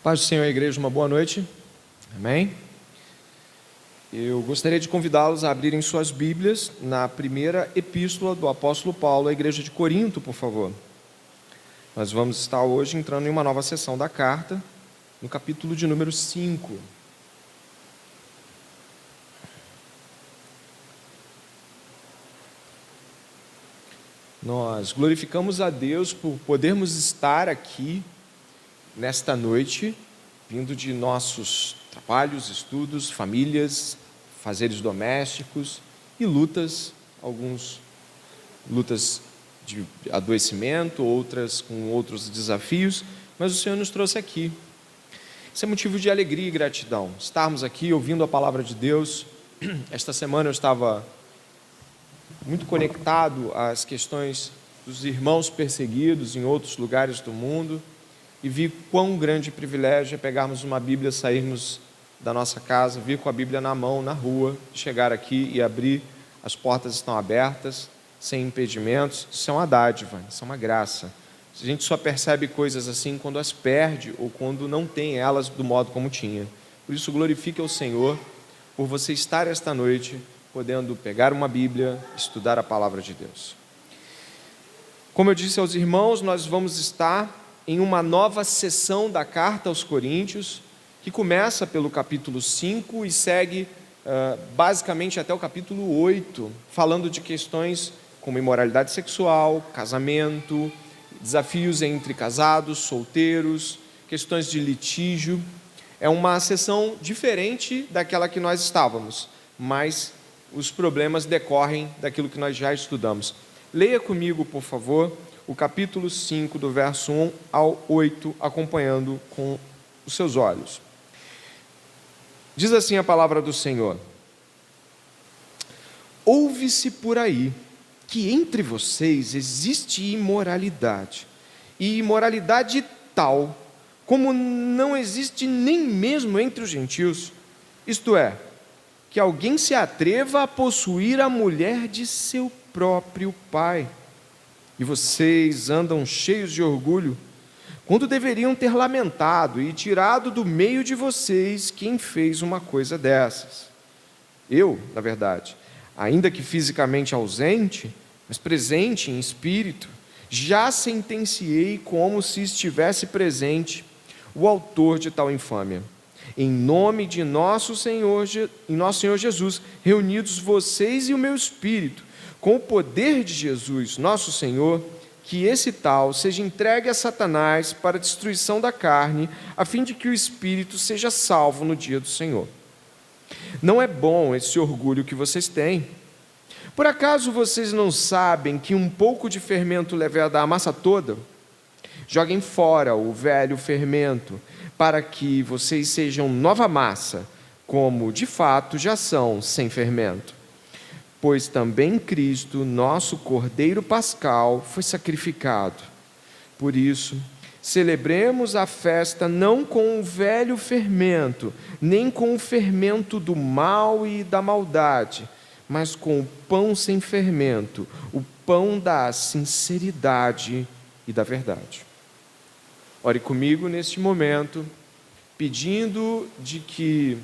Paz do Senhor, igreja, uma boa noite. Amém? Eu gostaria de convidá-los a abrirem suas Bíblias na primeira epístola do apóstolo Paulo à igreja de Corinto, por favor. Nós vamos estar hoje entrando em uma nova sessão da carta, no capítulo de número 5. Nós glorificamos a Deus por podermos estar aqui nesta noite, vindo de nossos trabalhos, estudos, famílias, fazeres domésticos e lutas, algumas lutas de adoecimento, outras com outros desafios, mas o Senhor nos trouxe aqui. Isso é motivo de alegria e gratidão, estarmos aqui ouvindo a palavra de Deus. Esta semana eu estava muito conectado às questões dos irmãos perseguidos em outros lugares do mundo e vi quão grande privilégio é pegarmos uma Bíblia, sairmos da nossa casa, vir com a Bíblia na mão, na rua, chegar aqui e abrir, as portas estão abertas, sem impedimentos. Isso é uma dádiva, isso é uma graça. A gente só percebe coisas assim quando as perde ou quando não tem elas do modo como tinha. Por isso, glorifique ao Senhor por você estar esta noite podendo pegar uma Bíblia, estudar a palavra de Deus. Como eu disse aos irmãos, nós vamos estar em uma nova sessão da carta aos Coríntios, que começa pelo capítulo 5 e segue basicamente até o capítulo 8, falando de questões como imoralidade sexual, casamento, desafios entre casados, solteiros, questões de litígio. É uma sessão diferente daquela que nós estávamos, mas os problemas decorrem daquilo que nós já estudamos. Leia comigo, por favor, o capítulo 5, do verso 1 ao 8, acompanhando com os seus olhos. Diz assim a palavra do Senhor: ouve-se por aí que entre vocês existe imoralidade, e imoralidade tal como não existe nem mesmo entre os gentios, isto é, que alguém se atreva a possuir a mulher de seu próprio pai. E vocês andam cheios de orgulho, quando deveriam ter lamentado e tirado do meio de vocês quem fez uma coisa dessas. Eu, na verdade, ainda que fisicamente ausente, mas presente em espírito, já sentenciei como se estivesse presente o autor de tal infâmia. Em nome de nosso Senhor Jesus, reunidos vocês e o meu espírito, com o poder de Jesus, nosso Senhor, que esse tal seja entregue a Satanás para a destruição da carne, a fim de que o espírito seja salvo no dia do Senhor. Não é bom esse orgulho que vocês têm. Por acaso vocês não sabem que um pouco de fermento leveda a massa toda? Joguem fora o velho fermento, para que vocês sejam nova massa, como de fato já são sem fermento. Pois também Cristo, nosso Cordeiro Pascal, foi sacrificado. Por isso, celebremos a festa não com o velho fermento, nem com o fermento do mal e da maldade, mas com o pão sem fermento, o pão da sinceridade e da verdade. Ore comigo neste momento, pedindo de que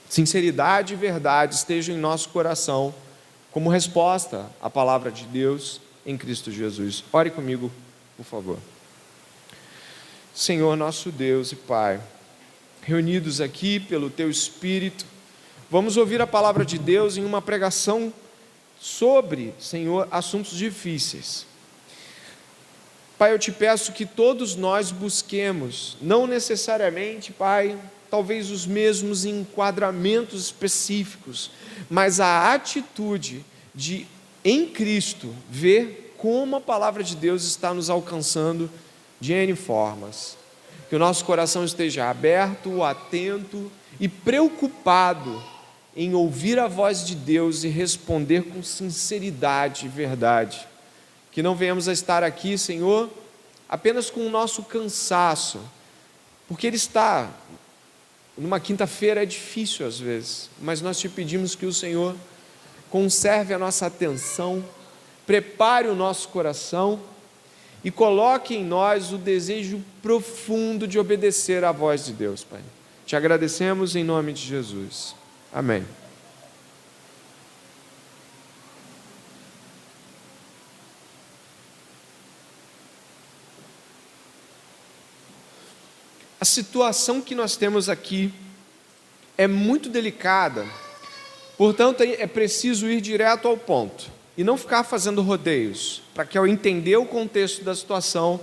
sinceridade e verdade estejam em nosso coração, como resposta à palavra de Deus em Cristo Jesus. Ore comigo, por favor. Senhor, nosso Deus e Pai, reunidos aqui pelo Teu Espírito, vamos ouvir a palavra de Deus em uma pregação sobre, Senhor, assuntos difíceis. Pai, eu te peço que todos nós busquemos, não necessariamente, Pai, talvez os mesmos enquadramentos específicos, mas a atitude de, em Cristo, ver como a palavra de Deus está nos alcançando de N formas. Que o nosso coração esteja aberto, atento e preocupado em ouvir a voz de Deus e responder com sinceridade e verdade. Que não venhamos a estar aqui, Senhor, apenas com o nosso cansaço, porque Ele está... Numa quinta-feira é difícil às vezes, mas nós te pedimos que o Senhor conserve a nossa atenção, prepare o nosso coração e coloque em nós o desejo profundo de obedecer à voz de Deus, Pai. Te agradecemos em nome de Jesus. Amém. A situação que nós temos aqui é muito delicada, portanto é preciso ir direto ao ponto e não ficar fazendo rodeios, para que ao entender o contexto da situação,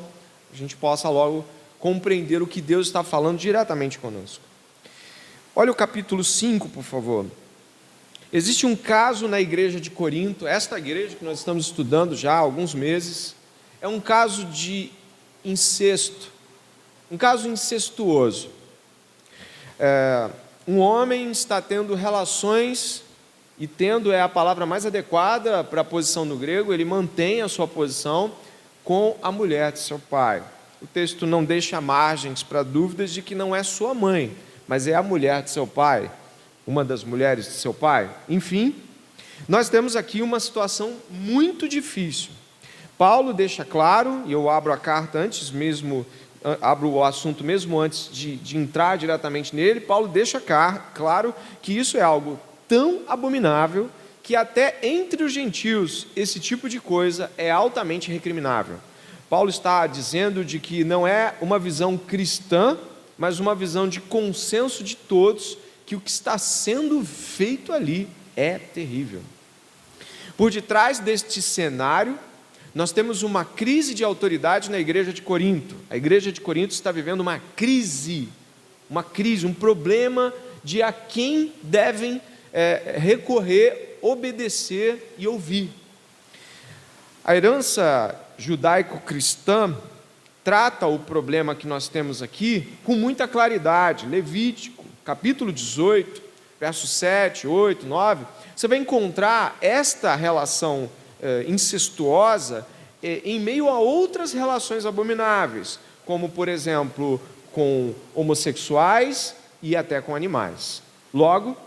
a gente possa logo compreender o que Deus está falando diretamente conosco. Olha o capítulo 5, por favor. Existe um caso na igreja de Corinto, esta igreja que nós estamos estudando já há alguns meses, é um caso de incesto, um caso incestuoso. Um homem está tendo relações, e tendo é a palavra mais adequada para a posição no grego, ele mantém a sua posição com a mulher de seu pai. O texto não deixa margens para dúvidas de que não é sua mãe, mas é a mulher de seu pai, uma das mulheres de seu pai. Enfim, nós temos aqui uma situação muito difícil. Paulo deixa claro, e eu abro a carta antes mesmo, abro o assunto mesmo antes de entrar diretamente nele, Paulo deixa claro que isso é algo tão abominável que até entre os gentios esse tipo de coisa é altamente recriminável. Paulo está dizendo de que não é uma visão cristã, mas uma visão de consenso de todos, que o que está sendo feito ali é terrível. Por detrás deste cenário, nós temos uma crise de autoridade na igreja de Corinto. A igreja de Corinto está vivendo uma crise, um problema de a quem devem recorrer, obedecer e ouvir. A herança judaico-cristã trata o problema que nós temos aqui com muita claridade. Levítico, capítulo 18, versos 7, 8, 9, você vai encontrar esta relação incestuosa em meio a outras relações abomináveis, como, por exemplo, com homossexuais e até com animais. Logo,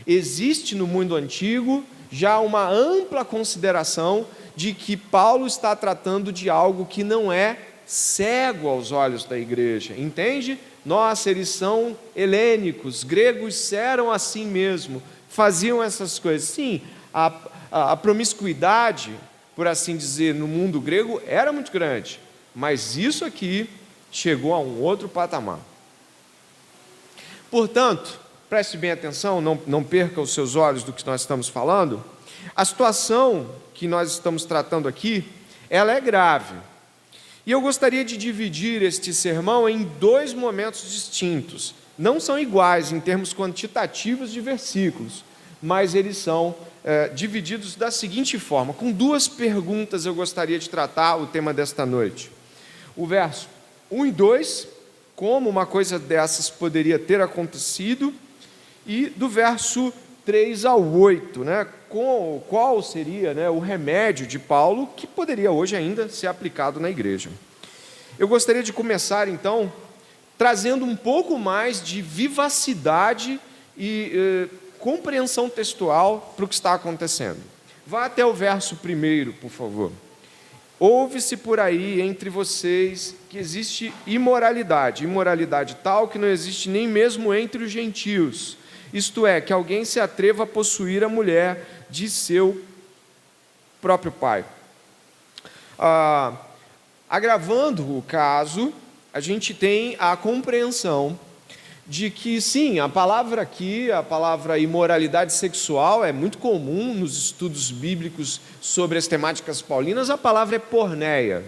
existe no mundo antigo já uma ampla consideração de que Paulo está tratando de algo que não é cego aos olhos da igreja, entende? Nossa, eles são helênicos, gregos eram assim mesmo, faziam essas coisas. Sim, a promiscuidade, por assim dizer, no mundo grego era muito grande, mas isso aqui chegou a um outro patamar. Portanto, preste bem atenção, não perca os seus olhos do que nós estamos falando. A situação que nós estamos tratando aqui, ela é grave. E eu gostaria de dividir este sermão em dois momentos distintos. Não são iguais em termos quantitativos de versículos, mas eles são divididos da seguinte forma. Com duas perguntas eu gostaria de tratar o tema desta noite. O verso 1 e 2, como uma coisa dessas poderia ter acontecido, e do verso 3 ao 8, qual seria o remédio de Paulo que poderia hoje ainda ser aplicado na igreja. Eu gostaria de começar, então, trazendo um pouco mais de vivacidade e compreensão textual para o que está acontecendo. Vá até o verso 1, por favor. Ouve-se por aí entre vocês que existe imoralidade tal que não existe nem mesmo entre os gentios. Isto é, que alguém se atreva a possuir a mulher de seu próprio pai. Agravando o caso, a gente tem a compreensão de que, sim, a palavra aqui, a palavra imoralidade sexual, é muito comum nos estudos bíblicos sobre as temáticas paulinas, a palavra é porneia.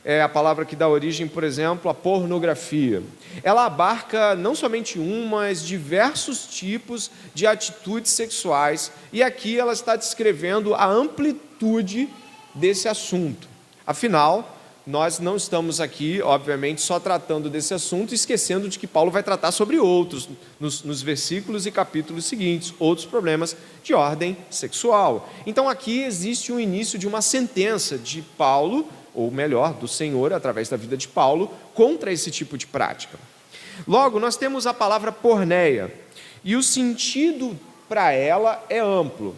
É a palavra que dá origem, por exemplo, à pornografia. Ela abarca não somente mas diversos tipos de atitudes sexuais, e aqui ela está descrevendo a amplitude desse assunto. Afinal, nós não estamos aqui, obviamente, só tratando desse assunto, esquecendo de que Paulo vai tratar sobre outros, nos versículos e capítulos seguintes, outros problemas de ordem sexual. Então aqui existe um início de uma sentença de Paulo, ou melhor, do Senhor, através da vida de Paulo, contra esse tipo de prática. Logo, nós temos a palavra porneia, e o sentido para ela é amplo.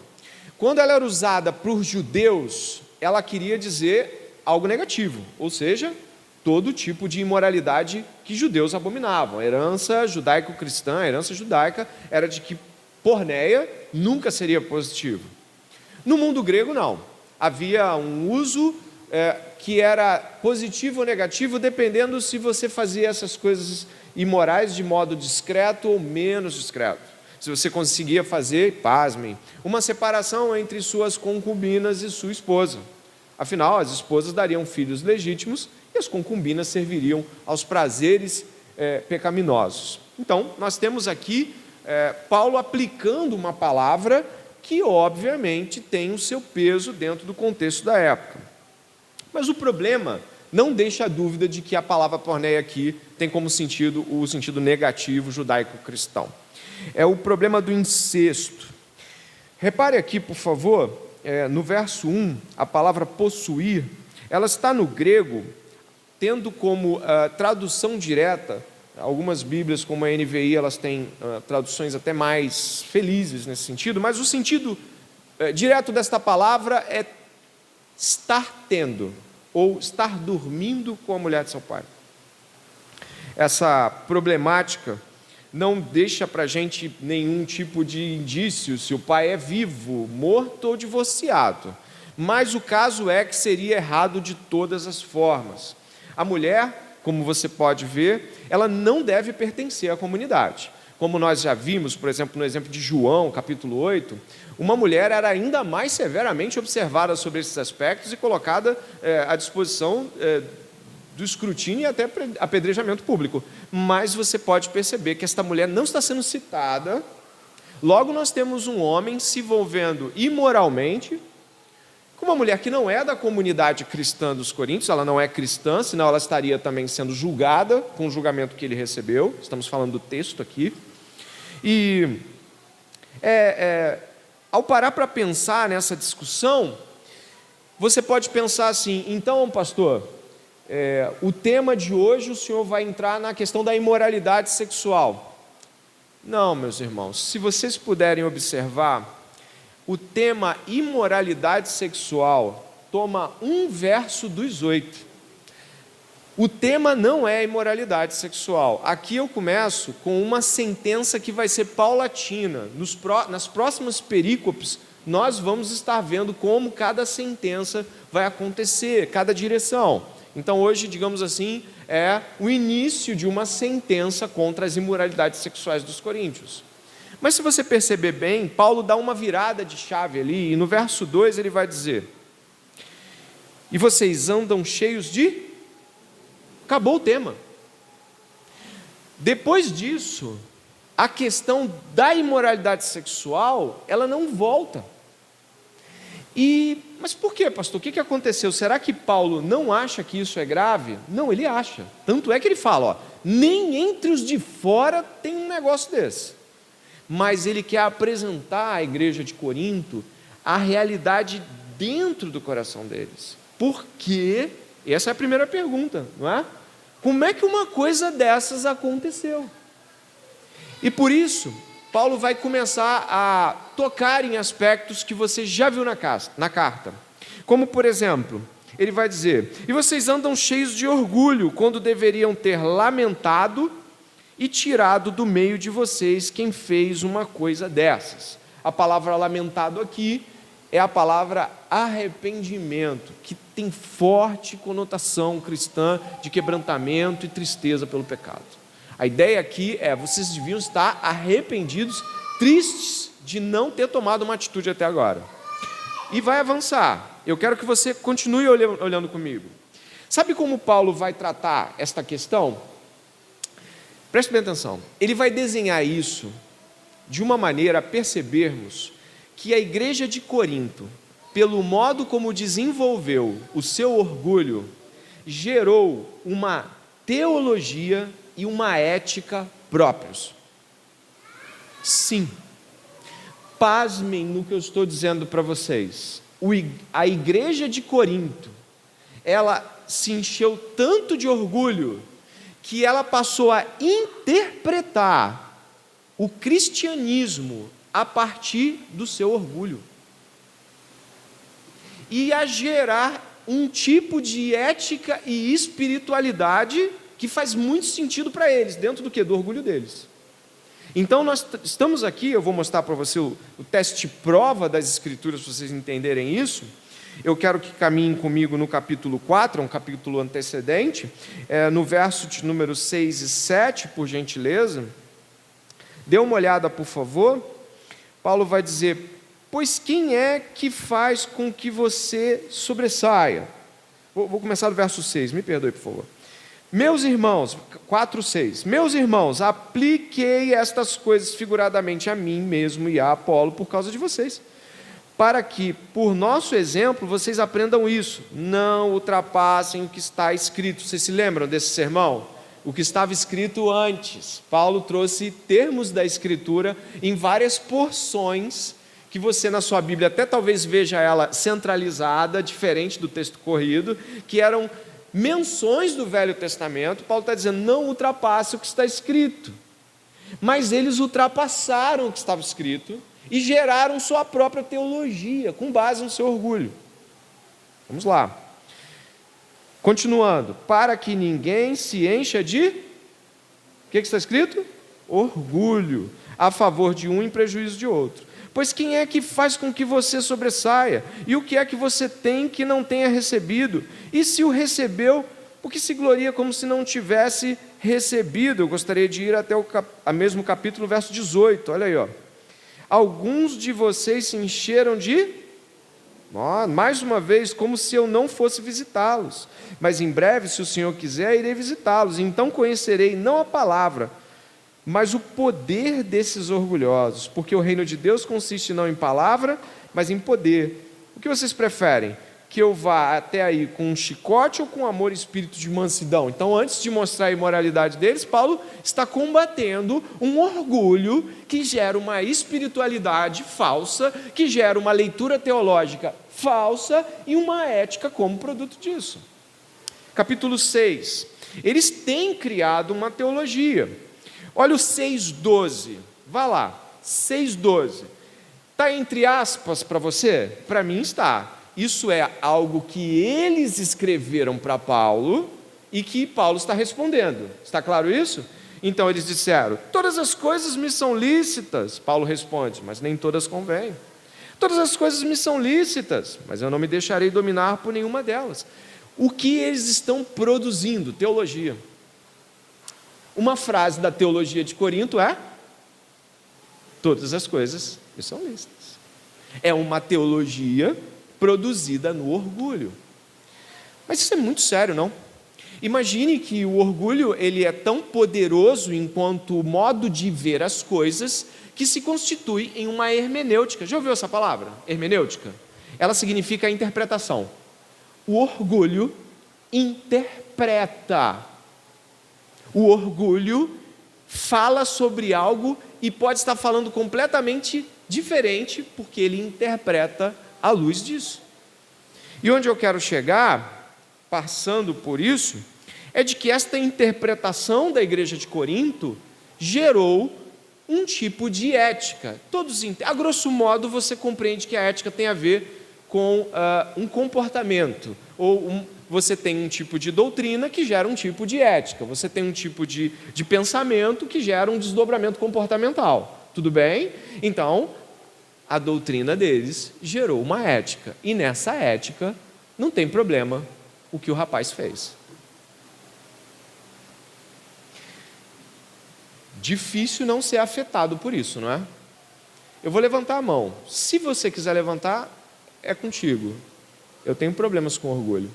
Quando ela era usada por judeus, ela queria dizer algo negativo, ou seja, todo tipo de imoralidade que judeus abominavam. A herança judaico-cristã, a herança judaica, era de que porneia nunca seria positivo. No mundo grego, não. Havia um uso que era positivo ou negativo, dependendo se você fazia essas coisas imorais de modo discreto ou menos discreto. Se você conseguia fazer, pasmem, uma separação entre suas concubinas e sua esposa. Afinal, as esposas dariam filhos legítimos e as concubinas serviriam aos prazeres pecaminosos. Então, nós temos aqui Paulo aplicando uma palavra que, obviamente, tem o seu peso dentro do contexto da época. Mas o problema não deixa a dúvida de que a palavra porneia aqui tem como sentido o sentido negativo judaico-cristão. É o problema do incesto. Repare aqui, por favor, no verso 1, a palavra possuir, ela está no grego, tendo como tradução direta, algumas Bíblias, como a NVI, elas têm traduções até mais felizes nesse sentido, mas o sentido direto desta palavra é estar tendo, ou estar dormindo com a mulher de seu pai. Essa problemática não deixa para a gente nenhum tipo de indício se o pai é vivo, morto ou divorciado. Mas o caso é que seria errado de todas as formas. A mulher, como você pode ver, ela não deve pertencer à comunidade. Como nós já vimos, por exemplo, no exemplo de João, capítulo 8, uma mulher era ainda mais severamente observada sobre esses aspectos e colocada à disposição do escrutínio e até apedrejamento público. Mas você pode perceber que esta mulher não está sendo citada. Logo, nós temos um homem se envolvendo imoralmente com uma mulher que não é da comunidade cristã dos coríntios, ela não é cristã, senão ela estaria também sendo julgada com o julgamento que ele recebeu. Estamos falando do texto aqui. E ao parar para pensar nessa discussão, você pode pensar assim: então, pastor, o tema de hoje o senhor vai entrar na questão da imoralidade sexual. Não, meus irmãos, se vocês puderem observar, o tema imoralidade sexual toma um verso dos 8. O tema não é imoralidade sexual. Aqui eu começo com uma sentença que vai ser paulatina. Nas próximas perícopes, nós vamos estar vendo como cada sentença vai acontecer, cada direção. Então, hoje, digamos assim, é o início de uma sentença contra as imoralidades sexuais dos coríntios. Mas se você perceber bem, Paulo dá uma virada de chave ali, e no verso 2 ele vai dizer: e vocês andam cheios de... Acabou o tema. Depois disso, a questão da imoralidade sexual, ela não volta. Mas por quê, pastor? O que aconteceu? Será que Paulo não acha que isso é grave? Não, ele acha. Tanto é que ele fala, nem entre os de fora tem um negócio desse. Mas ele quer apresentar à igreja de Corinto a realidade dentro do coração deles. Por quê? Essa é a primeira pergunta, não é? Como é que uma coisa dessas aconteceu? E por isso, Paulo vai começar a tocar em aspectos que você já viu na carta. Como, por exemplo, ele vai dizer: e vocês andam cheios de orgulho, quando deveriam ter lamentado e tirado do meio de vocês quem fez uma coisa dessas. A palavra lamentado aqui é a palavra arrependimento, que tem forte conotação cristã de quebrantamento e tristeza pelo pecado. A ideia aqui é: vocês deviam estar arrependidos, tristes de não ter tomado uma atitude até agora. E vai avançar. Eu quero que você continue olhando comigo. Sabe como Paulo vai tratar esta questão? Preste bem atenção. Ele vai desenhar isso de uma maneira a percebermos que a igreja de Corinto, pelo modo como desenvolveu o seu orgulho, gerou uma teologia e uma ética próprios. Sim. Pasmem no que eu estou dizendo para vocês. A igreja de Corinto, ela se encheu tanto de orgulho que ela passou a interpretar o cristianismo a partir do seu orgulho e a gerar um tipo de ética e espiritualidade que faz muito sentido para eles, dentro do quê? Do orgulho deles. Então nós estamos aqui, eu vou mostrar para você o teste prova das Escrituras, para vocês entenderem isso. Eu quero que caminhem comigo no capítulo 4, um capítulo antecedente, no verso de número 6 e 7, por gentileza. Dê uma olhada, por favor. Paulo vai dizer: pois quem é que faz com que você sobressaia? Vou começar do verso 6, me perdoe, por favor. Meus irmãos, 4:6, meus irmãos, apliquei estas coisas figuradamente a mim mesmo e a Apolo por causa de vocês, para que, por nosso exemplo, vocês aprendam isso, não ultrapassem o que está escrito. Vocês se lembram desse sermão? O que estava escrito antes. Paulo trouxe termos da Escritura em várias porções, que você na sua Bíblia até talvez veja ela centralizada, diferente do texto corrido, que eram menções do Velho Testamento. Paulo está dizendo, não ultrapasse o que está escrito. Mas eles ultrapassaram o que estava escrito e geraram sua própria teologia, com base no seu orgulho. Vamos lá. Continuando. Para que ninguém se encha de... O que está escrito? Orgulho, a favor de um em prejuízo de outro. Pois quem é que faz com que você sobressaia? E o que é que você tem que não tenha recebido? E se o recebeu, por que se gloria como se não tivesse recebido? Eu gostaria de ir até o mesmo capítulo, verso 18. Olha aí, ó. Alguns de vocês se encheram de... mais uma vez, como se eu não fosse visitá-los. Mas em breve, se o Senhor quiser, irei visitá-los. Então conhecerei não a palavra, mas o poder desses orgulhosos, porque o reino de Deus consiste não em palavra, mas em poder. O que vocês preferem? Que eu vá até aí com um chicote ou com amor e espírito de mansidão? Então, antes de mostrar a imoralidade deles, Paulo está combatendo um orgulho que gera uma espiritualidade falsa, que gera uma leitura teológica falsa e uma ética como produto disso. Capítulo 6. Eles têm criado uma teologia. Olha o 6,12, vá lá, 6,12, está entre aspas para você? Para mim está. Isso é algo que eles escreveram para Paulo e que Paulo está respondendo, está claro isso? Então eles disseram, todas as coisas me são lícitas, Paulo responde, mas nem todas convêm. Todas as coisas me são lícitas, mas eu não me deixarei dominar por nenhuma delas. O que eles estão produzindo? Teologia. Uma frase da teologia de Corinto é: todas as coisas me são lícitas. É uma teologia produzida no orgulho. Mas isso é muito sério, não? Imagine que o orgulho ele é tão poderoso enquanto modo de ver as coisas que se constitui em uma hermenêutica. Já ouviu essa palavra? Hermenêutica? Ela significa interpretação. O orgulho interpreta. O orgulho fala sobre algo e pode estar falando completamente diferente, porque ele interpreta à luz disso. E onde eu quero chegar, passando por isso, é de que esta interpretação da igreja de Corinto gerou um tipo de ética. A grosso modo, você compreende que a ética tem a ver com um comportamento, ou você tem um tipo de doutrina que gera um tipo de ética, você tem um tipo de pensamento que gera um desdobramento comportamental, tudo bem? Então, a doutrina deles gerou uma ética, e nessa ética não tem problema o que o rapaz fez. Difícil não ser afetado por isso, não é? Eu vou levantar a mão, se você quiser levantar, é contigo. Eu tenho problemas com orgulho.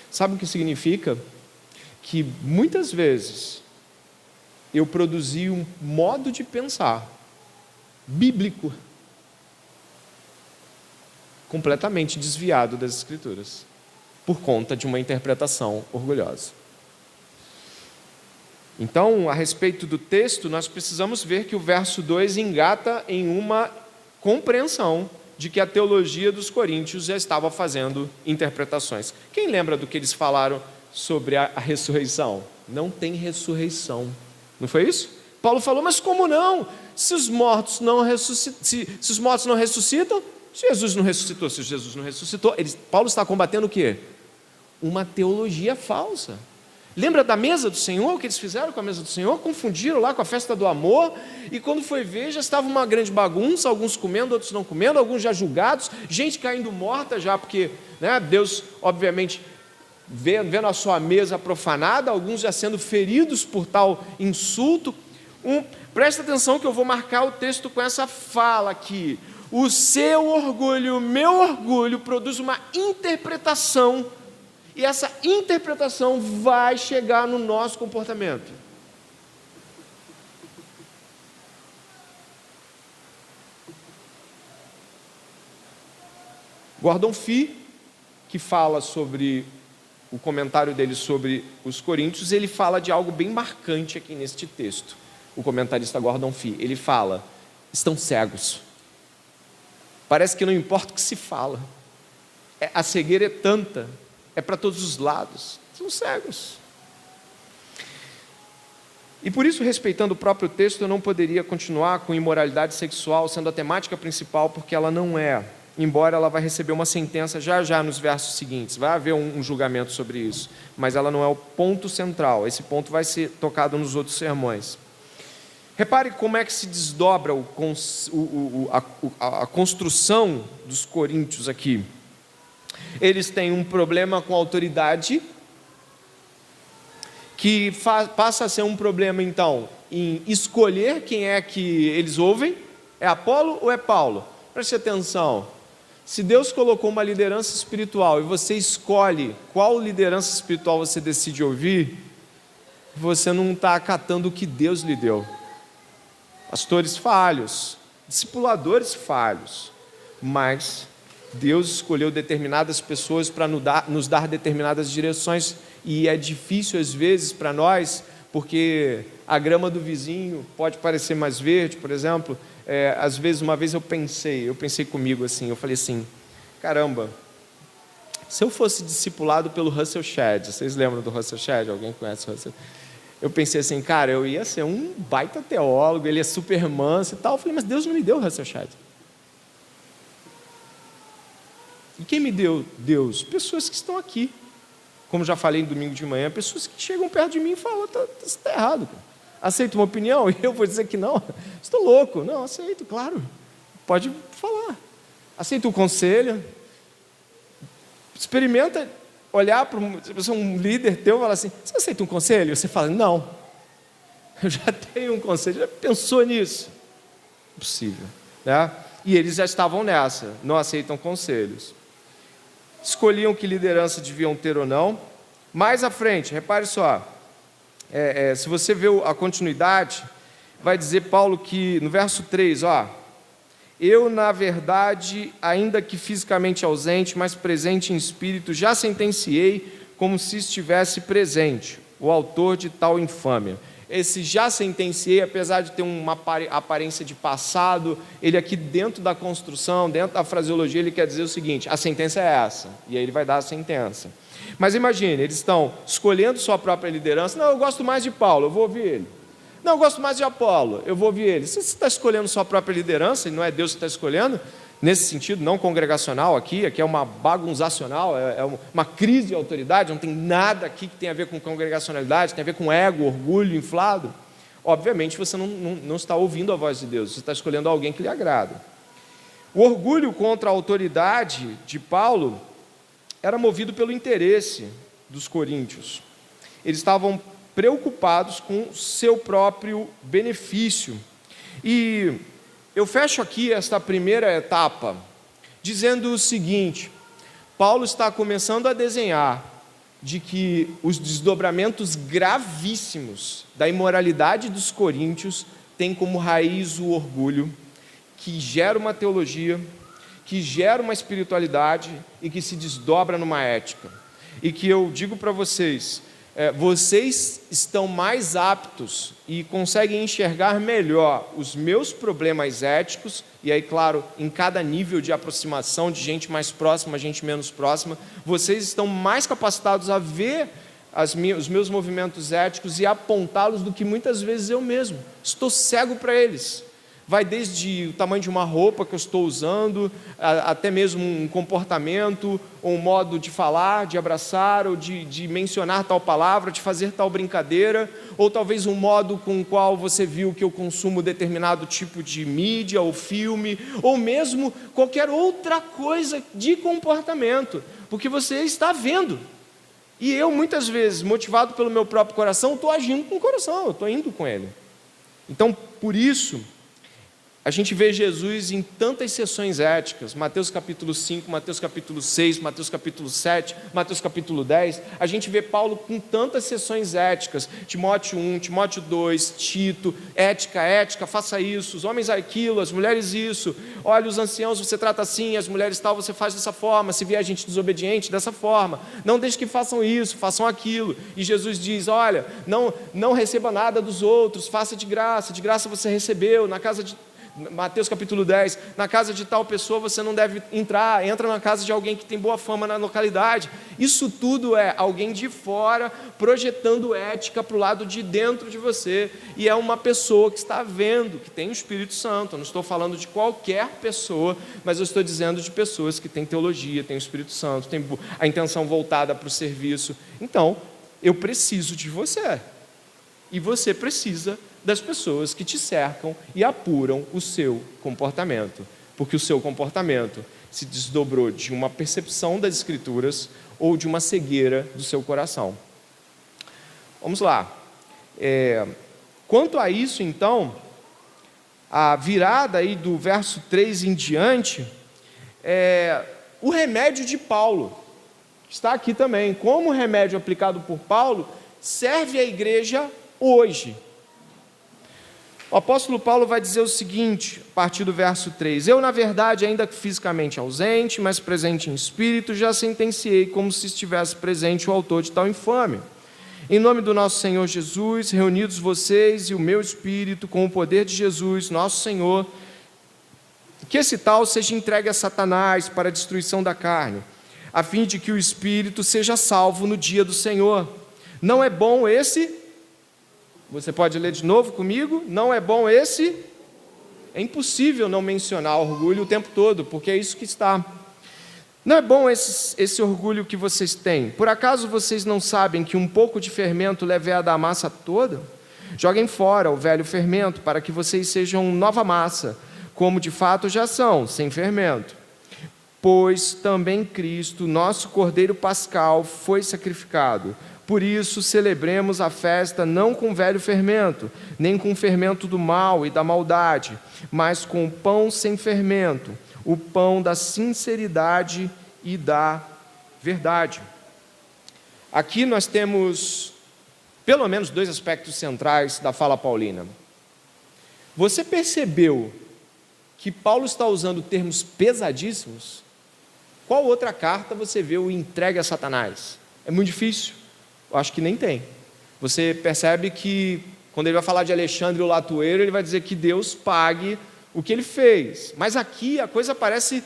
Sabe o que significa? Que muitas vezes eu produzi um modo de pensar bíblico completamente desviado das Escrituras, por conta de uma interpretação orgulhosa. Então, a respeito do texto, nós precisamos ver que o verso 2 engata em uma compreensão de que a teologia dos coríntios já estava fazendo interpretações. Quem lembra do que eles falaram sobre a ressurreição? Não tem ressurreição. Não foi isso? Paulo falou, mas como não? Se os mortos não ressuscitam, Jesus não ressuscitou. Se Jesus não ressuscitou, Paulo está combatendo o quê? Uma teologia falsa. Lembra da mesa do Senhor, o que eles fizeram com a mesa do Senhor? Confundiram lá com a festa do amor, e quando foi ver, já estava uma grande bagunça, alguns comendo, outros não comendo, alguns já julgados, gente caindo morta já, porque Deus, obviamente, vendo a sua mesa profanada, alguns já sendo feridos por tal insulto. Presta atenção que eu vou marcar o texto com essa fala aqui. O seu orgulho, o meu orgulho, produz uma interpretação, e essa interpretação vai chegar no nosso comportamento. Gordon Fee, que fala sobre o comentário dele sobre os coríntios, ele fala de algo bem marcante aqui neste texto. O comentarista Gordon Fee, ele fala: estão cegos. Parece que não importa o que se fala. A cegueira é tanta, é para todos os lados. São cegos. E por isso, respeitando o próprio texto, eu não poderia continuar com imoralidade sexual sendo a temática principal, porque ela não é. Embora ela vai receber uma sentença já nos versos seguintes. Vai haver um julgamento sobre isso. Mas ela não é o ponto central. Esse ponto vai ser tocado nos outros sermões. Repare como é que se desdobra a construção dos coríntios aqui. Eles têm um problema com a autoridade, que passa a ser um problema, então, em escolher quem é que eles ouvem. É Apolo ou é Paulo? Preste atenção. Se Deus colocou uma liderança espiritual e você escolhe qual liderança espiritual você decide ouvir, você não está acatando o que Deus lhe deu. Pastores falhos, discipuladores falhos, mas Deus escolheu determinadas pessoas para nos dar determinadas direções, e é difícil às vezes para nós, porque a grama do vizinho pode parecer mais verde, por exemplo. Às vezes, uma vez eu pensei comigo assim, eu falei assim: caramba, se eu fosse discipulado pelo Russell Shedd, vocês lembram do Russell Shedd? Alguém conhece o Russell? Eu pensei assim, cara, eu ia ser um baita teólogo, ele é super manso e tal. Eu falei, mas Deus não me deu o Russell Shedd. E quem me deu? Deus. Pessoas que estão aqui. Como já falei no domingo de manhã, pessoas que chegam perto de mim e falam: isso está errado, cara. Aceita uma opinião? E eu vou dizer que não. Estou louco. Não, aceito, claro. Pode falar. Aceita o conselho. Experimenta olhar para um líder teu e falar assim: você aceita um conselho? E você fala: não. Eu já tenho um conselho. Já pensou nisso? Impossível. Né? E eles já estavam nessa. Não aceitam conselhos. Escolhiam que liderança deviam ter ou não. Mais à frente, repare só. Se você vê a continuidade, vai dizer Paulo que, no verso 3, eu, na verdade, ainda que fisicamente ausente, mas presente em espírito, já sentenciei como se estivesse presente, o autor de tal infâmia. Esse já sentenciei, apesar de ter uma aparência de passado, ele aqui dentro da construção, dentro da fraseologia, ele quer dizer o seguinte: a sentença é essa, e aí ele vai dar a sentença. Mas imagine, eles estão escolhendo sua própria liderança. Não, eu gosto mais de Paulo, eu vou ouvir ele. Não, eu gosto mais de Apolo, eu vou ouvir ele. Se você está escolhendo sua própria liderança, e não é Deus que está escolhendo, nesse sentido, não congregacional aqui é uma bagunzacional, é uma crise de autoridade, não tem nada aqui que tenha a ver com congregacionalidade, tem a ver com ego, orgulho inflado. Obviamente você não está ouvindo a voz de Deus, você está escolhendo alguém que lhe agrada. O orgulho contra a autoridade de Paulo era movido pelo interesse dos coríntios. Eles estavam preocupados com seu próprio benefício. E eu fecho aqui esta primeira etapa dizendo o seguinte: Paulo está começando a desenhar de que os desdobramentos gravíssimos da imoralidade dos coríntios têm como raiz o orgulho, que gera uma teologia, que gera uma espiritualidade e que se desdobra numa ética. E que eu digo para vocês, vocês estão mais aptos e conseguem enxergar melhor os meus problemas éticos, e aí, claro, em cada nível de aproximação de gente mais próxima, gente menos próxima, vocês estão mais capacitados a ver os meus movimentos éticos e apontá-los do que muitas vezes eu mesmo. Estou cego para eles. Vai desde o tamanho de uma roupa que eu estou usando, até mesmo um comportamento, ou um modo de falar, de abraçar, ou de mencionar tal palavra, de fazer tal brincadeira, ou talvez um modo com o qual você viu que eu consumo determinado tipo de mídia ou filme, ou mesmo qualquer outra coisa de comportamento, porque você está vendo. E eu, muitas vezes, motivado pelo meu próprio coração, estou agindo com o coração, eu estou indo com ele. Então, por isso, a gente vê Jesus em tantas sessões éticas, Mateus capítulo 5, Mateus capítulo 6, Mateus capítulo 7, Mateus capítulo 10, a gente vê Paulo com tantas sessões éticas, Timóteo 1, Timóteo 2, Tito, ética, faça isso, os homens aquilo, as mulheres isso, olha, os anciãos você trata assim, as mulheres tal, você faz dessa forma, se vier gente desobediente, dessa forma, não deixe que façam isso, façam aquilo, e Jesus diz, olha, não receba nada dos outros, faça de graça você recebeu, na casa de Mateus capítulo 10, na casa de tal pessoa você não deve entrar, entra na casa de alguém que tem boa fama na localidade. Isso tudo é alguém de fora projetando ética para o lado de dentro de você, e é uma pessoa que está vendo, que tem o Espírito Santo. Eu não estou falando de qualquer pessoa, mas eu estou dizendo de pessoas que têm teologia, têm o Espírito Santo, têm a intenção voltada para o serviço. Então, eu preciso de você, e você precisa das pessoas que te cercam e apuram o seu comportamento, porque o seu comportamento se desdobrou de uma percepção das Escrituras ou de uma cegueira do seu coração. Vamos lá. Quanto a isso, então, a virada aí do verso 3 em diante, o remédio de Paulo está aqui também. Como o remédio aplicado por Paulo serve à igreja hoje. O apóstolo Paulo vai dizer o seguinte, a partir do verso 3, eu, na verdade, ainda que fisicamente ausente, mas presente em espírito, já sentenciei como se estivesse presente o autor de tal infâmia. Em nome do nosso Senhor Jesus, reunidos vocês e o meu espírito, com o poder de Jesus, nosso Senhor, que esse tal seja entregue a Satanás para a destruição da carne, a fim de que o espírito seja salvo no dia do Senhor. Não é bom esse... Você pode ler de novo comigo? Não é bom esse? É impossível não mencionar orgulho o tempo todo, porque é isso que está. Não é bom esse orgulho que vocês têm? Por acaso vocês não sabem que um pouco de fermento leveda a massa toda? Joguem fora o velho fermento, para que vocês sejam nova massa, como de fato já são, sem fermento. Pois também Cristo, nosso Cordeiro Pascal, foi sacrificado. Por isso, celebremos a festa não com velho fermento, nem com fermento do mal e da maldade, mas com pão sem fermento, o pão da sinceridade e da verdade. Aqui nós temos, pelo menos, dois aspectos centrais da fala paulina. Você percebeu que Paulo está usando termos pesadíssimos? Qual outra carta você vê o entregue a Satanás? É muito difícil. Eu acho que nem tem. Você percebe que, quando ele vai falar de Alexandre o Latueiro, ele vai dizer que Deus pague o que ele fez. Mas aqui a coisa parece...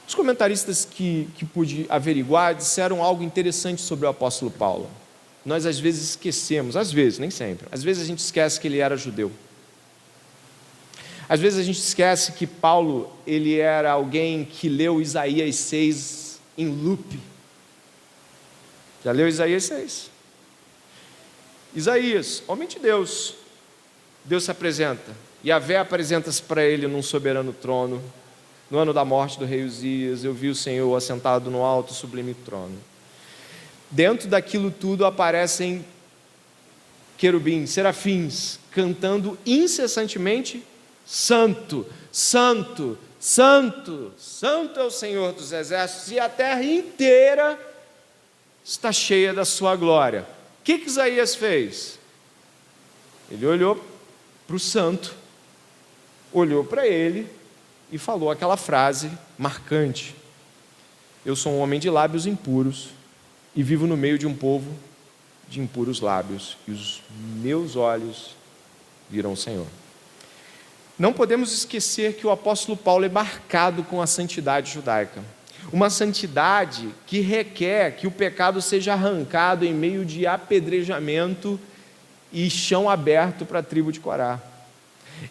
Os comentaristas que pude averiguar disseram algo interessante sobre o apóstolo Paulo. Nós às vezes esquecemos, às vezes, nem sempre, às vezes a gente esquece que ele era judeu. Às vezes a gente esquece que Paulo, ele era alguém que leu Isaías 6 em loop. Já leu Isaías 6? Isaías, homem de Deus. Deus se apresenta. Yahvé apresenta-se para ele num soberano trono. No ano da morte do rei Uzias, eu vi o Senhor assentado no alto e sublime trono. Dentro daquilo tudo aparecem querubins, serafins, cantando incessantemente: Santo, Santo, Santo, Santo é o Senhor dos exércitos, e a terra inteira está cheia da sua glória. O que Isaías fez? Ele olhou para o santo, olhou para ele e falou aquela frase marcante: eu sou um homem de lábios impuros e vivo no meio de um povo de impuros lábios, e os meus olhos viram o Senhor. Não podemos esquecer que o apóstolo Paulo é marcado com a santidade judaica. Uma santidade que requer que o pecado seja arrancado em meio de apedrejamento e chão aberto para a tribo de Corá.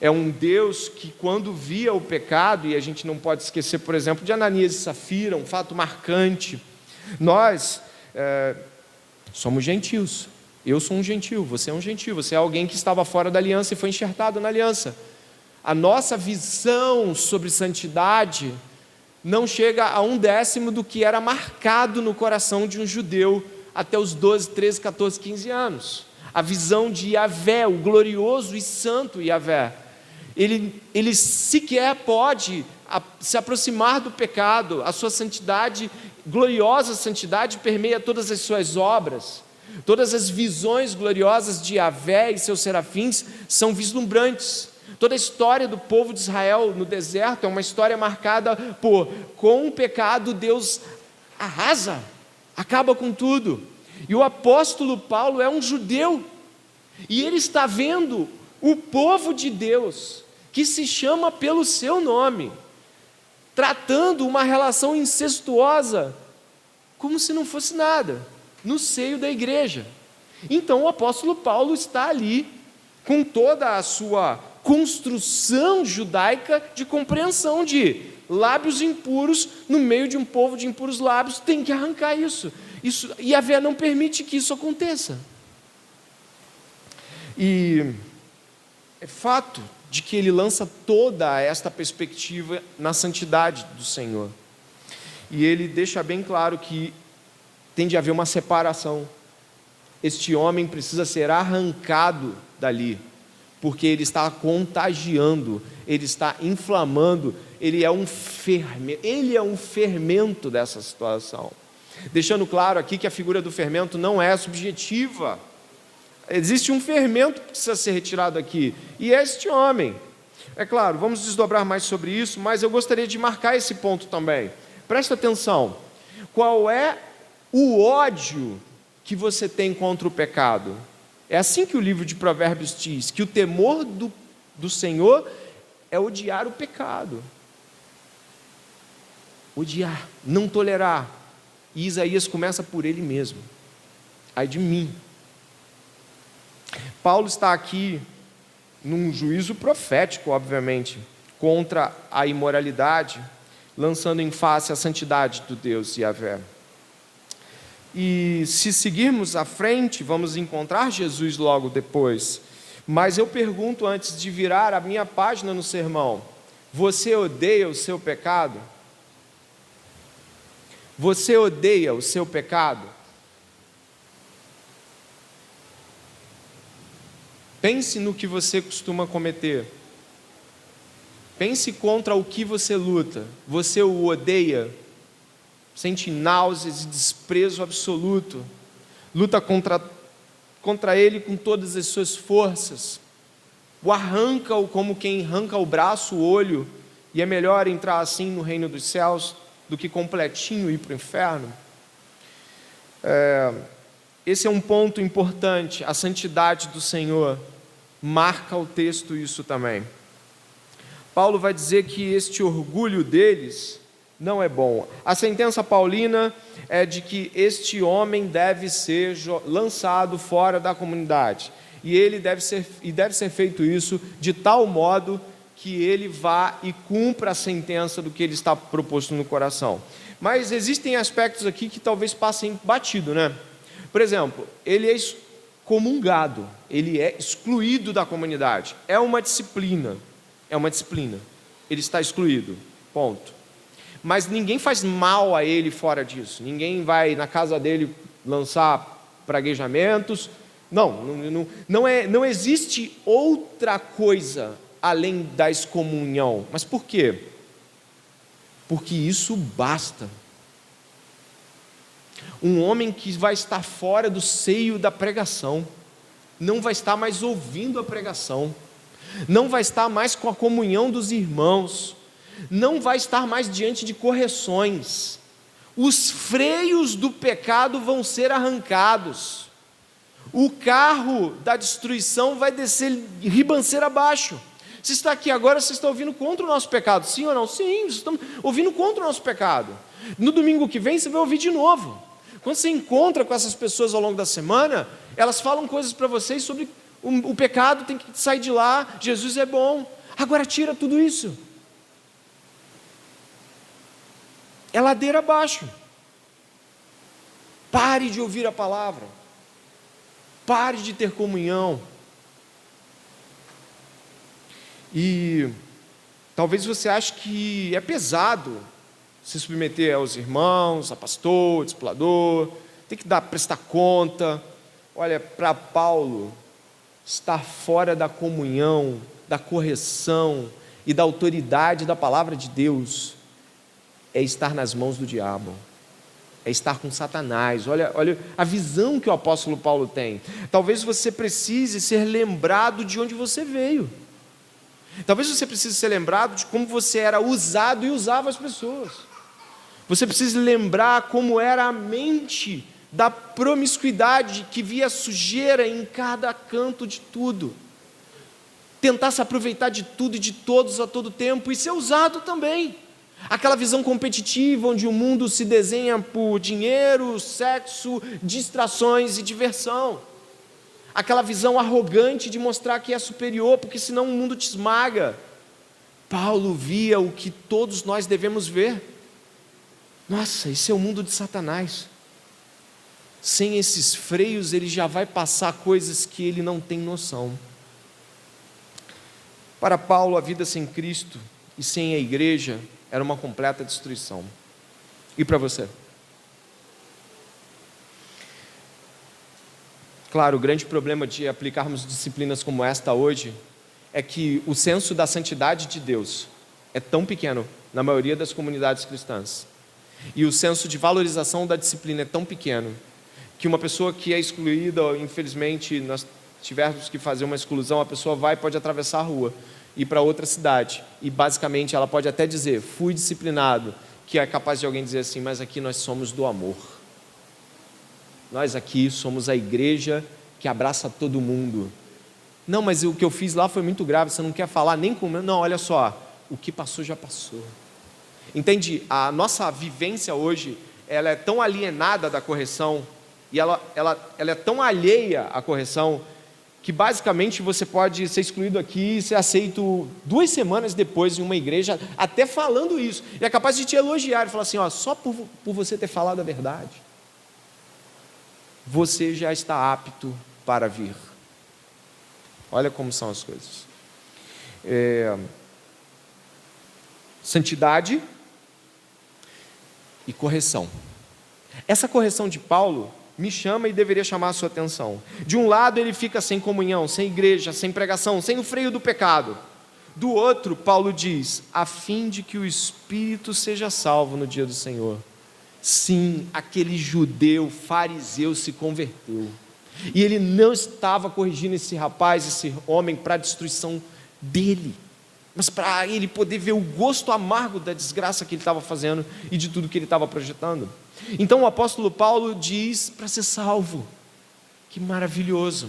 É um Deus que, quando via o pecado, e a gente não pode esquecer, por exemplo, de Ananias e Safira, um fato marcante. Nós somos gentios. Eu sou um gentio, você é um gentio, você é alguém que estava fora da aliança e foi enxertado na aliança. A nossa visão sobre santidade não chega a 1/10 do que era marcado no coração de um judeu até os 12, 13, 14, 15 anos. A visão de Yahvé, o glorioso e santo Yahvé. Ele sequer pode se aproximar do pecado. A sua santidade, gloriosa santidade, permeia todas as suas obras. Todas as visões gloriosas de Yahvé e seus serafins são vislumbrantes. Toda a história do povo de Israel no deserto é uma história marcada por, com o pecado, Deus arrasa, acaba com tudo. E o apóstolo Paulo é um judeu, e ele está vendo o povo de Deus, que se chama pelo seu nome, tratando uma relação incestuosa, como se não fosse nada, no seio da igreja. Então o apóstolo Paulo está ali, com toda a sua construção judaica de compreensão de lábios impuros no meio de um povo de impuros lábios, tem que arrancar isso. E Yahvé não permite que isso aconteça. E é fato de que ele lança toda esta perspectiva na santidade do Senhor. E ele deixa bem claro que tem de haver uma separação. Este homem precisa ser arrancado dali, porque ele está contagiando, ele está inflamando, ele é um fermento dessa situação. Deixando claro aqui que a figura do fermento não é subjetiva. Existe um fermento que precisa ser retirado aqui, e é este homem. É claro, vamos desdobrar mais sobre isso, mas eu gostaria de marcar esse ponto também. Presta atenção. Qual é o ódio que você tem contra o pecado? É assim que o livro de Provérbios diz, que o temor do Senhor é odiar o pecado. Odiar, não tolerar. E Isaías começa por ele mesmo. Ai de mim. Paulo está aqui num juízo profético, obviamente, contra a imoralidade, lançando em face a santidade do Deus Yahvé. E se seguirmos à frente, vamos encontrar Jesus logo depois. Mas eu pergunto antes de virar a minha página no sermão: você odeia o seu pecado? Você odeia o seu pecado? Pense no que você costuma cometer. Pense contra o que você luta. Você o odeia? Sente náuseas e desprezo absoluto, luta contra ele com todas as suas forças, o arranca-o como quem arranca o braço, o olho, e é melhor entrar assim no reino dos céus do que completinho ir para o inferno. Esse é um ponto importante, a santidade do Senhor, marca o texto isso também. Paulo vai dizer que este orgulho deles não é bom. A sentença paulina é de que este homem deve ser lançado fora da comunidade. E deve ser feito isso de tal modo que ele vá e cumpra a sentença do que ele está proposto no coração. Mas existem aspectos aqui que talvez passem batido, né? Por exemplo, ele é excomungado, ele é excluído da comunidade. É uma disciplina. Ele está excluído, ponto. Mas ninguém faz mal a ele fora disso. Ninguém vai na casa dele lançar praguejamentos. Não existe outra coisa além da excomunhão. Mas por quê? Porque isso basta. Um homem que vai estar fora do seio da pregação, não vai estar mais ouvindo a pregação, não vai estar mais com a comunhão dos irmãos, não vai estar mais diante de correções. Os freios do pecado vão ser arrancados. O carro da destruição vai descer ribanceira abaixo. Você está aqui agora, você está ouvindo contra o nosso pecado, sim ou não? Sim, você está ouvindo contra o nosso pecado. No domingo que vem você vai ouvir de novo. Quando você encontra com essas pessoas ao longo da semana, elas falam coisas para vocês sobre O pecado tem que sair de lá, Jesus é bom. Agora tira tudo isso. É ladeira abaixo. Pare de ouvir a palavra. Pare de ter comunhão. E talvez você ache que é pesado se submeter aos irmãos, a pastor, discipulador, tem que prestar conta. Olha, para Paulo, estar fora da comunhão, da correção e da autoridade da palavra de Deus é estar nas mãos do diabo, é estar com Satanás. Olha a visão que o apóstolo Paulo tem. Talvez você precise ser lembrado de onde você veio. Talvez você precise ser lembrado de como você era usado e usava as pessoas. Você precisa lembrar como era a mente da promiscuidade que via sujeira em cada canto de tudo. Tentar se aproveitar de tudo e de todos a todo tempo e ser usado também. Aquela visão competitiva onde o mundo se desenha por dinheiro, sexo, distrações e diversão. Aquela visão arrogante de mostrar que é superior, porque senão o mundo te esmaga. Paulo via o que todos nós devemos ver. Nossa, esse é o mundo de Satanás. Sem esses freios, ele já vai passar coisas que ele não tem noção. Para Paulo, a vida sem Cristo e sem a igreja era uma completa destruição. E para você? Claro, o grande problema de aplicarmos disciplinas como esta hoje é que o senso da santidade de Deus é tão pequeno na maioria das comunidades cristãs. E o senso de valorização da disciplina é tão pequeno que uma pessoa que é excluída, infelizmente nós tivermos que fazer uma exclusão, a pessoa pode atravessar a rua, ir para outra cidade e basicamente ela pode até dizer, fui disciplinado, que é capaz de alguém dizer assim, mas aqui nós somos do amor. Nós aqui somos a igreja que abraça todo mundo. Não, mas o que eu fiz lá foi muito grave, você não quer falar nem com... Não, olha só, o que passou já passou. Entende? A nossa vivência hoje, ela é tão alienada da correção, e ela é tão alheia à correção, que basicamente você pode ser excluído aqui e ser aceito 2 semanas depois em uma igreja, até falando isso, e é capaz de te elogiar e falar assim, ó, só por você ter falado a verdade, você já está apto para vir. Olha como são as coisas. Santidade e correção. Essa correção de Paulo me chama e deveria chamar a sua atenção. De um lado ele fica sem comunhão, sem igreja, sem pregação, sem o freio do pecado. Do outro, Paulo diz, a fim de que o espírito seja salvo no dia do Senhor. Sim, aquele judeu fariseu se converteu. E ele não estava corrigindo esse rapaz, esse homem, para a destruição dele, mas para ele poder ver o gosto amargo da desgraça que ele estava fazendo e de tudo que ele estava projetando. Então o apóstolo Paulo diz para ser salvo. Que maravilhoso.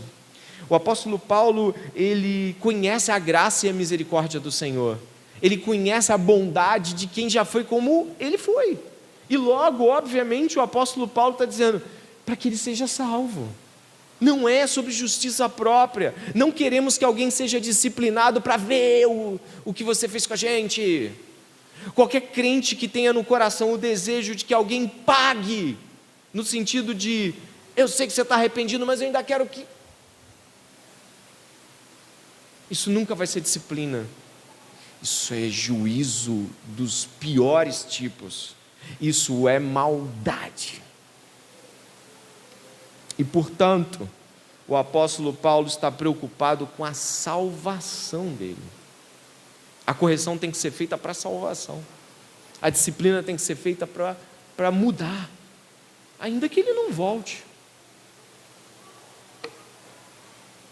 O apóstolo Paulo, ele conhece a graça e a misericórdia do Senhor. Ele conhece a bondade de quem já foi como ele foi. E logo, obviamente, o apóstolo Paulo está dizendo, para que ele seja salvo. Não é sobre justiça própria. Não queremos que alguém seja disciplinado para ver o que você fez com a gente. Qualquer crente que tenha no coração o desejo de que alguém pague, no sentido de, eu sei que você está arrependido, mas eu ainda quero que... Isso nunca vai ser disciplina. Isso é juízo dos piores tipos. Isso é maldade. E, portanto, o apóstolo Paulo está preocupado com a salvação dele. A correção tem que ser feita para a salvação. A disciplina tem que ser feita para mudar, ainda que ele não volte.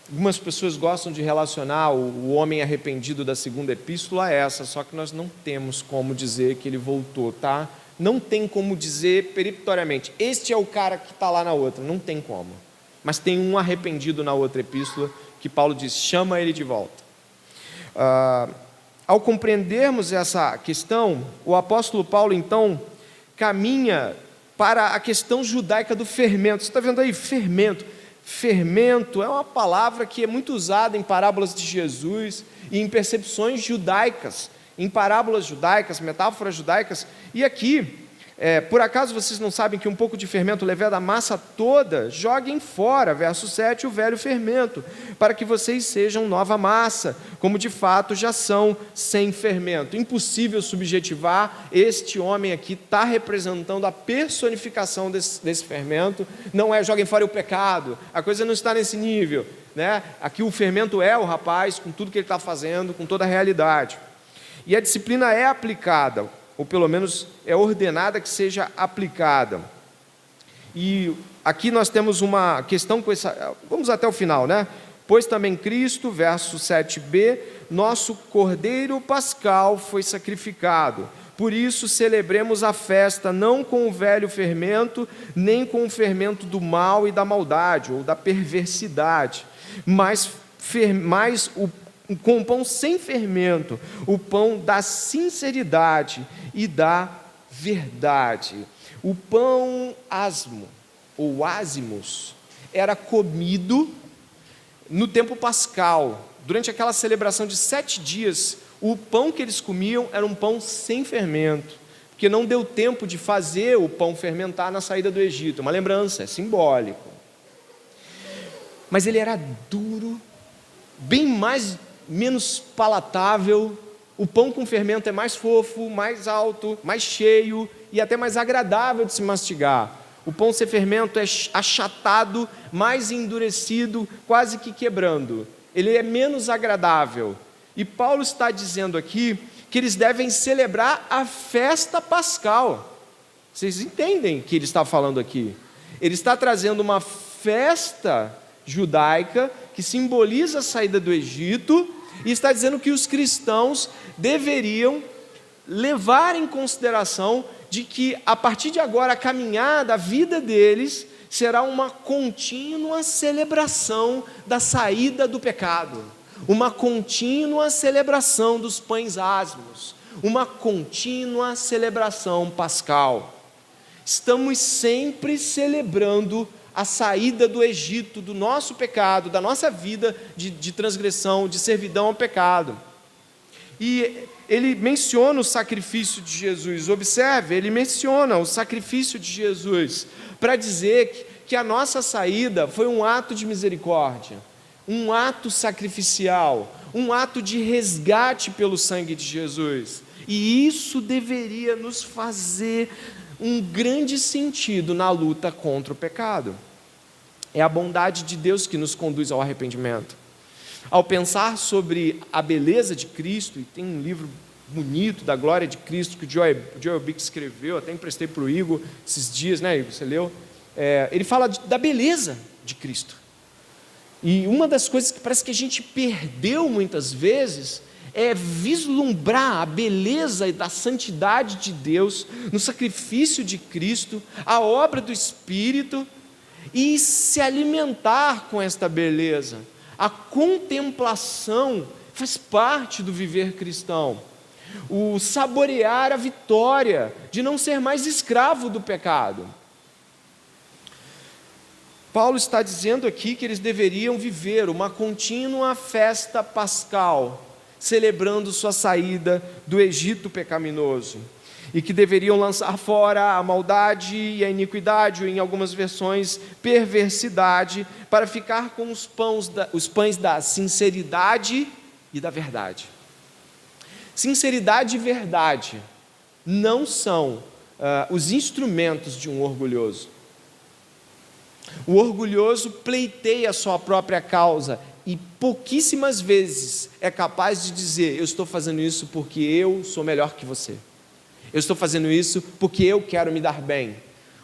Algumas pessoas gostam de relacionar o homem arrependido da segunda epístola a essa, só que nós não temos como dizer que ele voltou, tá? Não tem como dizer peremptoriamente, este é o cara que está lá na outra, não tem como. Mas tem um arrependido na outra epístola, que Paulo diz, chama ele de volta. Ao compreendermos essa questão, o apóstolo Paulo, então, caminha para a questão judaica do fermento. Você está vendo aí, fermento. Fermento é uma palavra que é muito usada em parábolas de Jesus e em percepções judaicas, em parábolas judaicas, metáforas judaicas. E aqui, por acaso vocês não sabem que um pouco de fermento leveda a massa toda? Joguem fora, verso 7, o velho fermento, para que vocês sejam nova massa, como de fato já são, sem fermento. Impossível subjetivar, este homem aqui está representando a personificação desse fermento. Não é joguem fora o pecado, a coisa não está nesse nível, né? Aqui o fermento é o rapaz, com tudo que ele está fazendo, com toda a realidade. E a disciplina é aplicada, ou pelo menos é ordenada que seja aplicada. E aqui nós temos uma questão com essa, vamos até o final, né? Pois também Cristo, verso 7b, nosso Cordeiro Pascal foi sacrificado. Por isso celebremos a festa, não com o velho fermento, nem com o fermento do mal e da maldade, ou da perversidade, mas com o pão sem fermento, o pão da sinceridade e da verdade. O pão asmo, ou ázimos, era comido no tempo pascal. Durante aquela celebração de 7 dias, o pão que eles comiam era um pão sem fermento, porque não deu tempo de fazer o pão fermentar na saída do Egito. Uma lembrança, é simbólico. Mas ele era duro, bem menos palatável. O pão com fermento é mais fofo, mais alto, mais cheio e até mais agradável de se mastigar. O pão sem fermento é achatado, mais endurecido, quase que quebrando. Ele é menos agradável. E Paulo está dizendo aqui que eles devem celebrar a festa pascal. Vocês entendem o que ele está falando aqui? Ele está trazendo uma festa judaica que simboliza a saída do Egito e está dizendo que os cristãos deveriam levar em consideração de que a partir de agora a caminhada, a vida deles será uma contínua celebração da saída do pecado, uma contínua celebração dos pães asmos, uma contínua celebração pascal. Estamos sempre celebrando a saída do Egito, do nosso pecado, da nossa vida de transgressão, de servidão ao pecado. E ele menciona o sacrifício de Jesus. Observe, ele menciona o sacrifício de Jesus para dizer que a nossa saída foi um ato de misericórdia, um ato sacrificial, um ato de resgate pelo sangue de Jesus. E isso deveria nos fazer um grande sentido na luta contra o pecado. É a bondade de Deus que nos conduz ao arrependimento. Ao pensar sobre a beleza de Cristo, e tem um livro bonito da glória de Cristo que o Joel Bick escreveu, até emprestei para o Igor esses dias, né, Igor, você leu? Ele fala da beleza de Cristo. E uma das coisas que parece que a gente perdeu muitas vezes é vislumbrar a beleza e da santidade de Deus no sacrifício de Cristo, a obra do Espírito, e se alimentar com esta beleza. A contemplação faz parte do viver cristão. O saborear a vitória de não ser mais escravo do pecado. Paulo está dizendo aqui que eles deveriam viver uma contínua festa pascal, celebrando sua saída do Egito pecaminoso, e que deveriam lançar fora a maldade e a iniquidade, ou em algumas versões, perversidade, para ficar com os pães da sinceridade e da verdade. Sinceridade e verdade não são os instrumentos de um orgulhoso. O orgulhoso pleiteia a sua própria causa e pouquíssimas vezes é capaz de dizer: eu estou fazendo isso porque eu sou melhor que você. Eu estou fazendo isso porque eu quero me dar bem.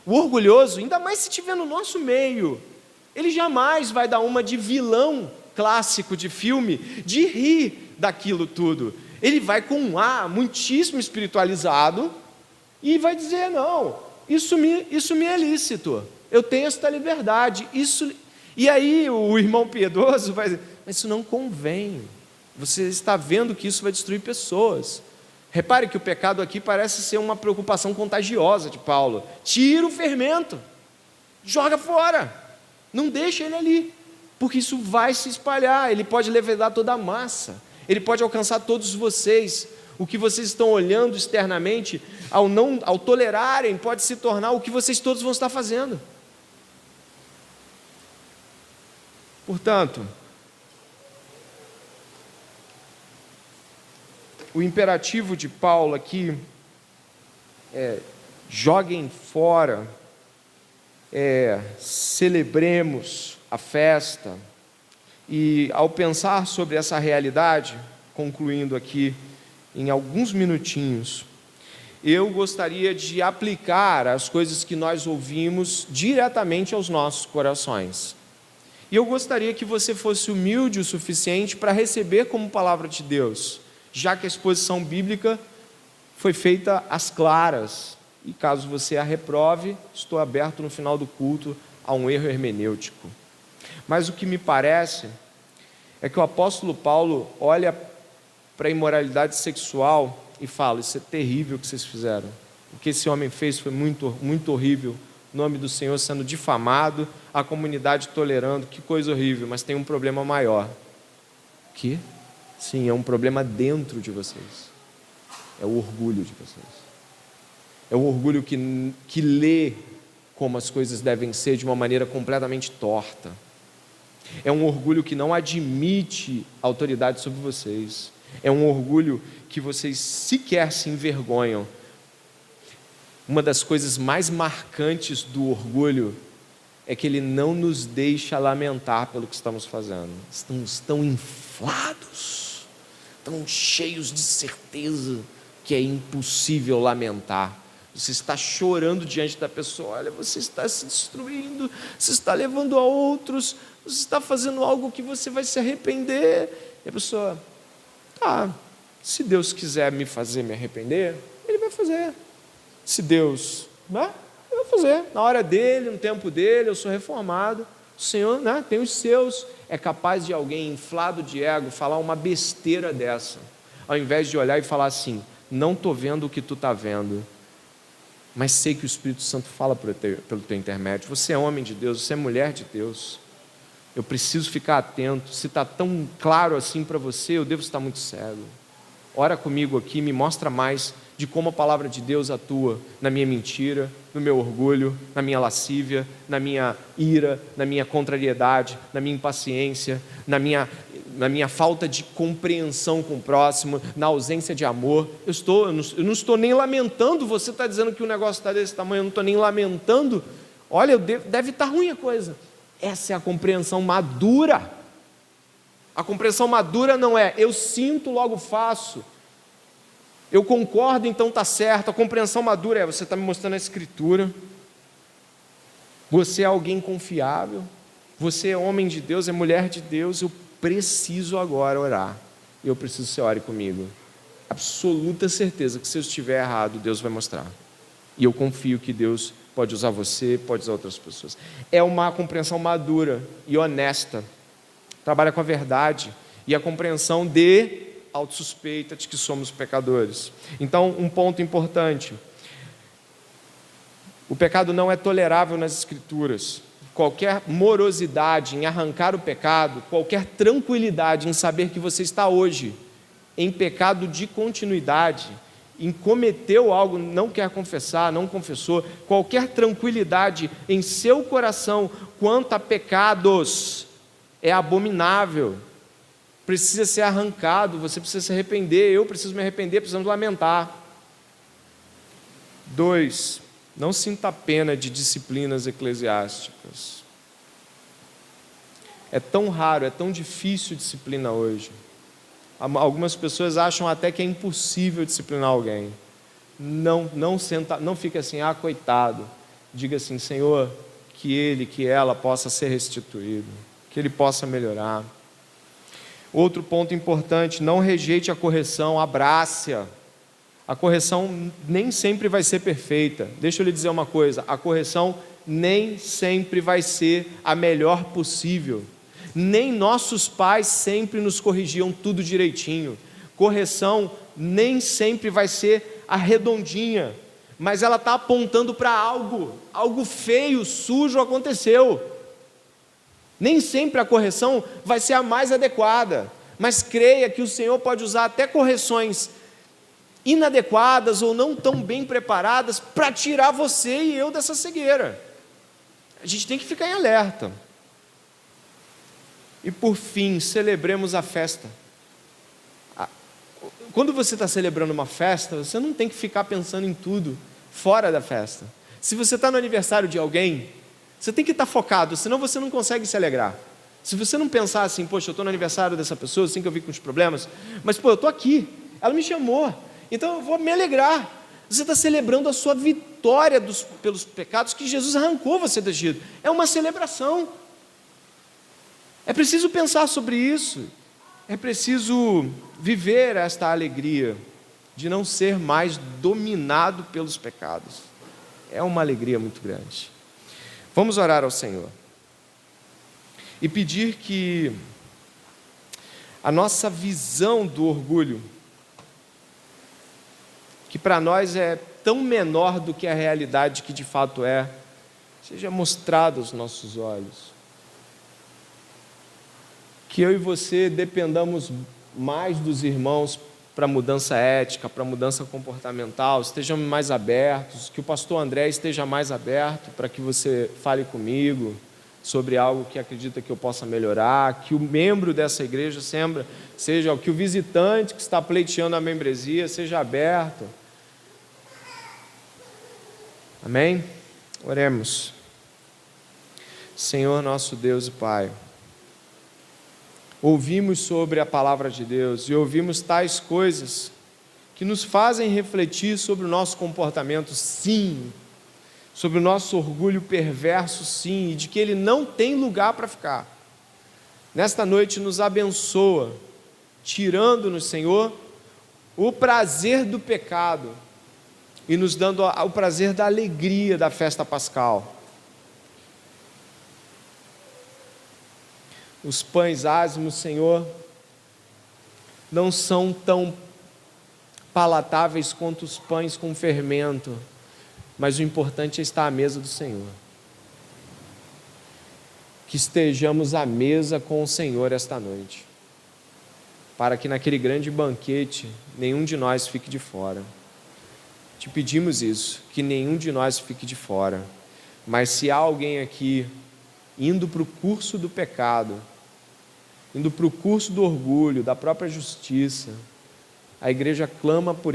O orgulhoso, ainda mais se estiver no nosso meio, ele jamais vai dar uma de vilão clássico de filme, de rir daquilo tudo. Ele vai com um ar muitíssimo espiritualizado e vai dizer: não, isso me é lícito, eu tenho esta liberdade. E aí o irmão piedoso vai dizer: mas isso não convém, você está vendo que isso vai destruir pessoas. Repare que o pecado aqui parece ser uma preocupação contagiosa de Paulo. Tira o fermento, joga fora. Não deixa ele ali, porque isso vai se espalhar, ele pode levedar toda a massa, ele pode alcançar todos vocês. O que vocês estão olhando externamente, ao tolerarem, pode se tornar o que vocês todos vão estar fazendo. Portanto, o imperativo de Paulo aqui é: joguem fora, celebremos a festa. E ao pensar sobre essa realidade, concluindo aqui em alguns minutinhos, eu gostaria de aplicar as coisas que nós ouvimos diretamente aos nossos corações. E eu gostaria que você fosse humilde o suficiente para receber como palavra de Deus, já que a exposição bíblica foi feita às claras. E caso você a reprove, estou aberto no final do culto a um erro hermenêutico. Mas o que me parece é que o apóstolo Paulo olha para a imoralidade sexual e fala: isso é terrível o que vocês fizeram. O que esse homem fez foi muito, muito horrível. O nome do Senhor sendo difamado, a comunidade tolerando, que coisa horrível, mas tem um problema maior. O quê? Sim, é um problema dentro de vocês. É o orgulho de vocês. É o orgulho que lê como as coisas devem ser de uma maneira completamente torta. É um orgulho que não admite autoridade sobre vocês. É um orgulho que vocês sequer se envergonham. Uma das coisas mais marcantes do orgulho é que ele não nos deixa lamentar pelo que estamos fazendo. Estamos tão inflados, tão cheios de certeza que é impossível lamentar. Você está chorando diante da pessoa: olha, você está se destruindo, você está levando a outros, você está fazendo algo que você vai se arrepender. E a pessoa: se Deus quiser me fazer me arrepender, Ele vai fazer. Se Deus, Ele vai fazer. Na hora dele, no tempo dele, eu sou reformado. O Senhor, tem os seus. É capaz de alguém inflado de ego falar uma besteira dessa, ao invés de olhar e falar assim: não estou vendo o que tu está vendo, mas sei que o Espírito Santo fala pelo teu intermédio. Você é homem de Deus, você é mulher de Deus. Eu preciso ficar atento. Se está tão claro assim para você, eu devo estar muito cego. Ora comigo aqui, me mostra mais de como a palavra de Deus atua na minha mentira, no meu orgulho, na minha lascívia, na minha ira, na minha contrariedade, na minha impaciência, na minha falta de compreensão com o próximo, na ausência de amor. Eu não estou nem lamentando. Você está dizendo que o negócio está desse tamanho, eu não estou nem lamentando. Olha, deve estar ruim a coisa. Essa é a compreensão madura. A compreensão madura não é: eu sinto, logo faço. Eu concordo, então está certo. A compreensão madura é: você está me mostrando a Escritura. Você é alguém confiável. Você é homem de Deus, é mulher de Deus. Eu preciso agora orar. Eu preciso que você ore comigo. Absoluta certeza que se eu estiver errado, Deus vai mostrar. E eu confio que Deus pode usar você, pode usar outras pessoas. É uma compreensão madura e honesta. Trabalha com a verdade e a compreensão de autossuspeita de que somos pecadores. Então, um ponto importante: o pecado não é tolerável nas Escrituras. Qualquer morosidade em arrancar o pecado, qualquer tranquilidade em saber que você está hoje em pecado de continuidade, em cometeu algo, não quer confessar, não confessou, qualquer tranquilidade em seu coração quanto a pecados é abominável, precisa ser arrancado. Você precisa se arrepender, eu preciso me arrepender, precisamos lamentar. 2, não sinta pena de disciplinas eclesiásticas. É tão raro, é tão difícil disciplina hoje. Algumas pessoas acham até que é impossível disciplinar alguém. Não fique assim: coitado. Diga assim: Senhor, que ele, que ela possa ser restituído, que ele possa melhorar. Outro ponto importante: não rejeite a correção, abrace-a. A correção nem sempre vai ser perfeita. Deixa eu lhe dizer uma coisa: a correção nem sempre vai ser a melhor possível. Nem nossos pais sempre nos corrigiam tudo direitinho. Correção nem sempre vai ser a redondinha, mas ela está apontando para algo feio, sujo aconteceu. Nem sempre a correção vai ser a mais adequada, mas creia que o Senhor pode usar até correções inadequadas ou não tão bem preparadas para tirar você e eu dessa cegueira. A gente tem que ficar em alerta. E por fim, celebremos a festa. Quando você está celebrando uma festa, você não tem que ficar pensando em tudo fora da festa. Se você está no aniversário de alguém, você tem que estar focado, senão você não consegue se alegrar. Se você não pensar assim, poxa, eu estou no aniversário dessa pessoa, assim que eu vi com os problemas, mas eu estou aqui, ela me chamou, então eu vou me alegrar. Você está celebrando a sua vitória pelos pecados que Jesus arrancou você do Egito. É uma celebração. É preciso pensar sobre isso. É preciso viver esta alegria de não ser mais dominado pelos pecados. É uma alegria muito grande. Vamos orar ao Senhor e pedir que a nossa visão do orgulho, que para nós é tão menor do que a realidade que de fato é, seja mostrada aos nossos olhos. Que eu e você dependamos mais dos irmãos para mudança ética, para mudança comportamental, estejamos mais abertos, que o pastor André esteja mais aberto para que você fale comigo sobre algo que acredita que eu possa melhorar, que o membro dessa igreja seja, que o visitante que está pleiteando a membresia seja aberto. Amém? Oremos. Senhor nosso Deus e Pai, ouvimos sobre a palavra de Deus e ouvimos tais coisas que nos fazem refletir sobre o nosso comportamento, sim, sobre o nosso orgulho perverso, sim, e de que ele não tem lugar para ficar. Nesta noite nos abençoa, tirando-nos, Senhor, o prazer do pecado e nos dando o prazer da alegria da festa pascal. Os pães ázimos, Senhor, não são tão palatáveis quanto os pães com fermento, mas o importante é estar à mesa do Senhor. Que estejamos à mesa com o Senhor esta noite, para que naquele grande banquete nenhum de nós fique de fora. Te pedimos isso, que nenhum de nós fique de fora, mas se há alguém aqui indo para o curso do pecado, indo para o curso do orgulho, da própria justiça, a igreja clama por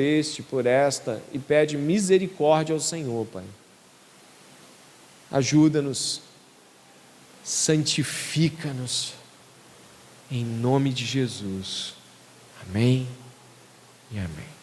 por esta, e pede misericórdia ao Senhor, Pai. Ajuda-nos, santifica-nos, em nome de Jesus. Amém e amém.